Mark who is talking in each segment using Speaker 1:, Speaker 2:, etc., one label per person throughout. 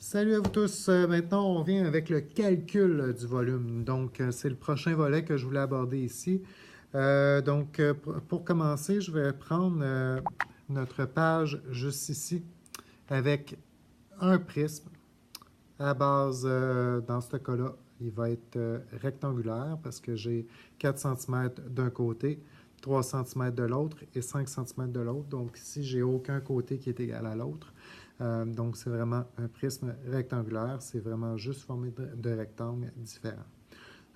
Speaker 1: Salut à vous tous. Maintenant, on vient avec le calcul du volume. Donc, c'est le prochain volet que je voulais aborder ici. Pour commencer, je vais prendre notre page juste ici avec un prisme à base, dans ce cas-là, il va être rectangulaire parce que j'ai 4 cm d'un côté, 3 cm de l'autre et 5 cm de l'autre. Donc ici, j'ai aucun côté qui est égal à l'autre. Donc c'est vraiment un prisme rectangulaire. C'est vraiment juste formé de rectangles différents.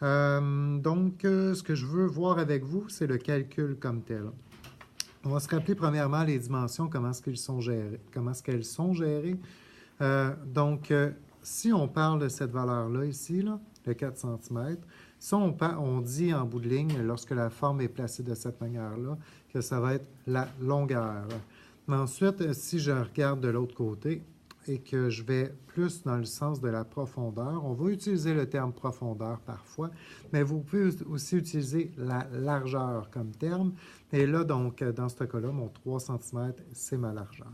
Speaker 1: Ce que je veux voir avec vous, c'est le calcul comme tel. On va se rappeler premièrement les dimensions, comment est-ce qu'elles sont gérées. Si on parle de cette valeur-là ici, là, le 4 cm, ça, on dit en bout de ligne, lorsque la forme est placée de cette manière-là, que ça va être la longueur. Mais ensuite, si je regarde de l'autre côté et que je vais plus dans le sens de la profondeur, on va utiliser le terme profondeur parfois, mais vous pouvez aussi utiliser la largeur comme terme. Et là, donc, dans ce cas-là, mon 3 cm, c'est ma largeur.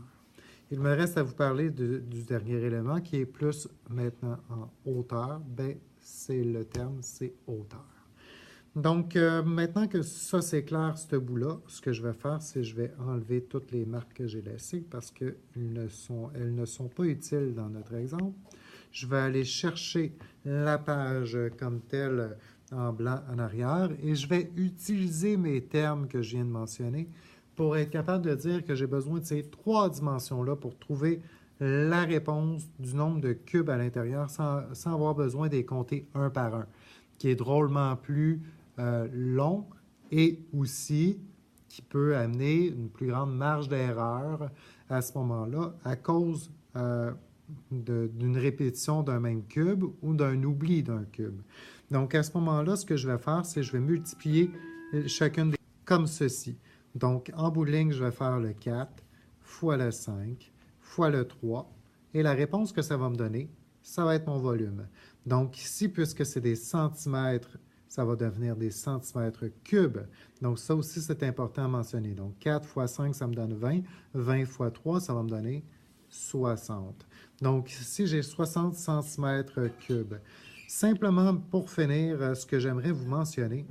Speaker 1: Il me reste à vous parler du dernier élément qui est plus maintenant en hauteur. Ben, c'est le terme, c'est hauteur. Donc, maintenant que ça c'est clair, ce bout-là, ce que je vais faire, c'est que je vais enlever toutes les marques que j'ai laissées parce qu'elles ne sont pas utiles dans notre exemple. Je vais aller chercher la page comme telle en blanc en arrière et je vais utiliser mes termes que je viens de mentionner pour être capable de dire que j'ai besoin de ces trois dimensions-là pour trouver la réponse du nombre de cubes à l'intérieur sans avoir besoin de les compter un par un, qui est drôlement plus long et aussi qui peut amener une plus grande marge d'erreur à ce moment-là à cause d'une répétition d'un même cube ou d'un oubli d'un cube. Donc, à ce moment-là, ce que je vais faire, c'est que je vais multiplier chacune des comme ceci. Donc, en bout de ligne, je vais faire le 4 fois le 5 fois le 3. Et la réponse que ça va me donner, ça va être mon volume. Donc, ici, puisque c'est des centimètres, ça va devenir des centimètres cubes. Donc, ça aussi, c'est important à mentionner. Donc, 4 fois 5, ça me donne 20. 20 fois 3, ça va me donner 60. Donc, ici, j'ai 60 centimètres cubes. Simplement, pour finir, ce que j'aimerais vous mentionner,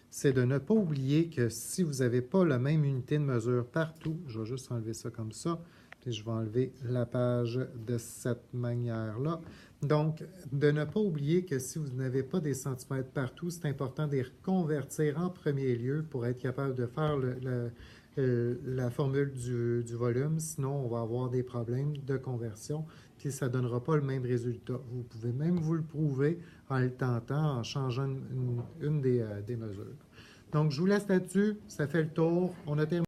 Speaker 1: c'est de ne pas oublier que si vous n'avez pas la même unité de mesure partout, je vais juste enlever ça comme ça, puis je vais enlever la page de cette manière-là. Donc, de ne pas oublier que si vous n'avez pas des centimètres partout, c'est important de les reconvertir en premier lieu pour être capable de faire la formule du volume. Sinon, on va avoir des problèmes de conversion, puis ça ne donnera pas le même résultat. Vous pouvez même vous le prouver en le tentant, en changeant une des mesures. Donc, je vous laisse là-dessus. Ça fait le tour. On a terminé.